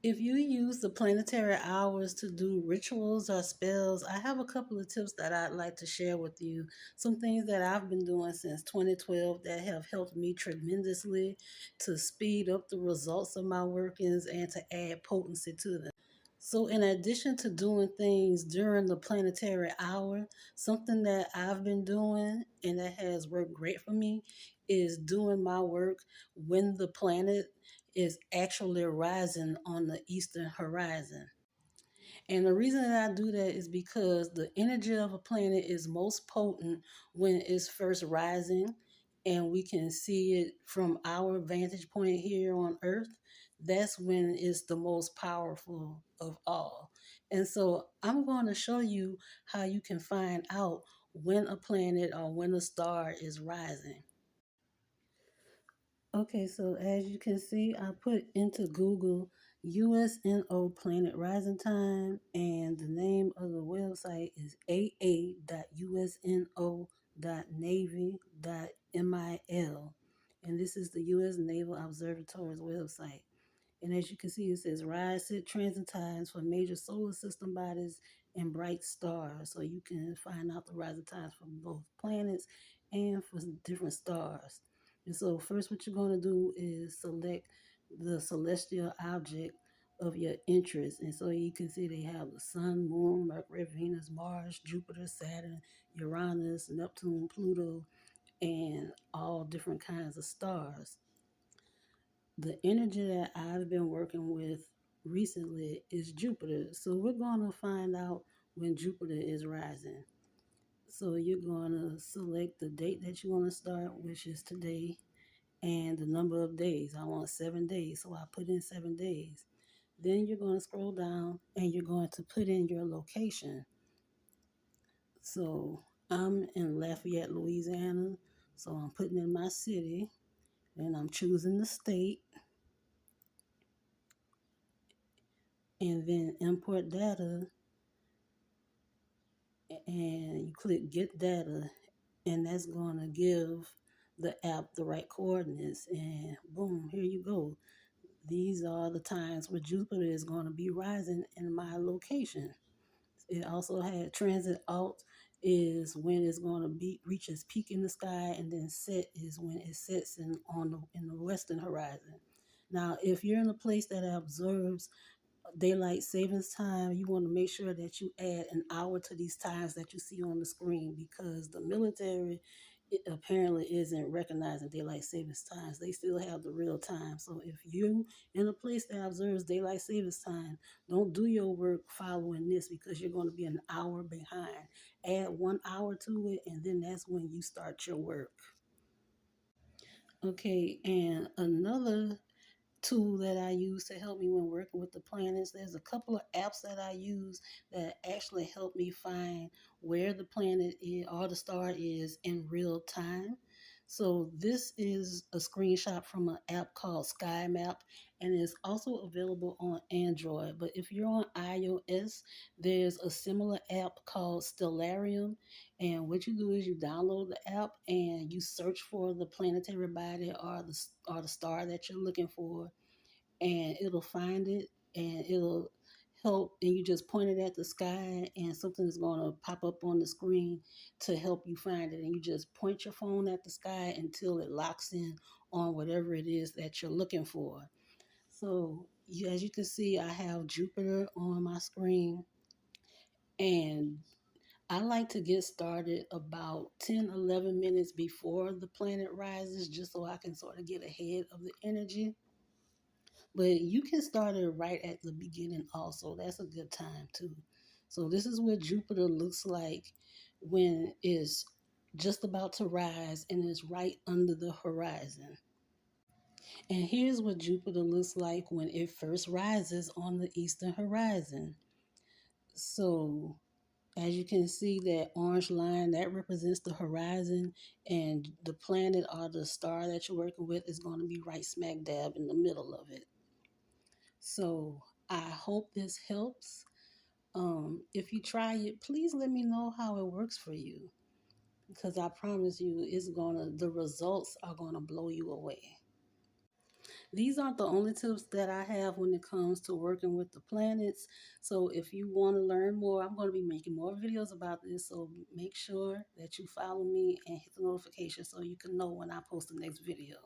If you use the planetary hours to do rituals or spells, I have a couple of tips that I'd like to share with you. Some things that I've been doing since 2012 that have helped me tremendously to speed up the results of my workings and to add potency to them. So, in addition to doing things during the planetary hour, something that I've been doing and that has worked great for me is doing my work when the planet is actually rising on the eastern horizon. And the reason that I do that is because the energy of a planet is most potent when it's first rising, and we can see it from our vantage point here on Earth. That's when it's the most powerful of all. And so I'm going to show you how you can find out when a planet or when a star is rising. Okay, so as you can see, I put into Google USNO Planet Rising Time, and the name of the website is aa.usno.navy.mil. And this is the U.S. Naval Observatory's website. And as you can see, it says rise, set transit times for major solar system bodies and bright stars. So you can find out the rising times for both planets and for different stars. And so first what you're going to do is select the celestial object of your interest. And so you can see they have the sun, moon, Mercury, Venus, Mars, Jupiter, Saturn, Uranus, Neptune, Pluto, and all different kinds of stars. The energy that I've been working with recently is Jupiter. So we're going to find out when Jupiter is rising. So you're going to select the date that you want to start, which is today, and the number of days. I want 7 days, so I put in 7 days. Then you're going to scroll down and you're going to put in your location. So I'm in Lafayette, Louisiana, so I'm putting in my city, and I'm choosing the state, and then import data, and you click get data, and that's going to give the app the right coordinates, and boom, here you go. These are the times where Jupiter is going to be rising in my location. It also had transit alt is when it's going to be reach its peak in the sky, and then set is when it sets in the western horizon. Now, if you're in a place that observes daylight savings time, you want to make sure that you add an hour to these times that you see on the screen, because the military apparently isn't recognizing daylight savings times. They still have the real time. So if you in a place that observes daylight savings time, don't do your work following this, because you're going to be an hour behind. Add 1 hour to it, and then that's when you start your work. Okay, and another tool that I use to help me when working with the planets. There's a couple of apps that I use that actually help me find where the planet is or the star is in real time. So this is a screenshot from an app called Sky Map, and it's also available on Android. But if you're on iOS, there's a similar app called Stellarium. And what you do is you download the app and you search for the planetary body or the star that you're looking for, and it'll find it, and it'll help, and you just point it at the sky, and something is going to pop up on the screen to help you find it, and you just point your phone at the sky until it locks in on whatever it is that you're looking for. So as you can see, I have Jupiter on my screen, and I like to get started about 10, 11 minutes before the planet rises, just so I can sort of get ahead of the energy. But you can start it right at the beginning also. That's a good time too. So this is what Jupiter looks like when it's just about to rise and it's right under the horizon. And here's what Jupiter looks like when it first rises on the eastern horizon. So as you can see, that orange line, that represents the horizon, and the planet or the star that you're working with is going to be right smack dab in the middle of it. So I hope this helps. If you try it, please let me know how it works for you, because I promise you the results are gonna blow you away. These aren't the only tips that I have when it comes to working with the planets. So if you want to learn more, I'm going to be making more videos about this. So make sure that you follow me and hit the notification so you can know when I post the next video.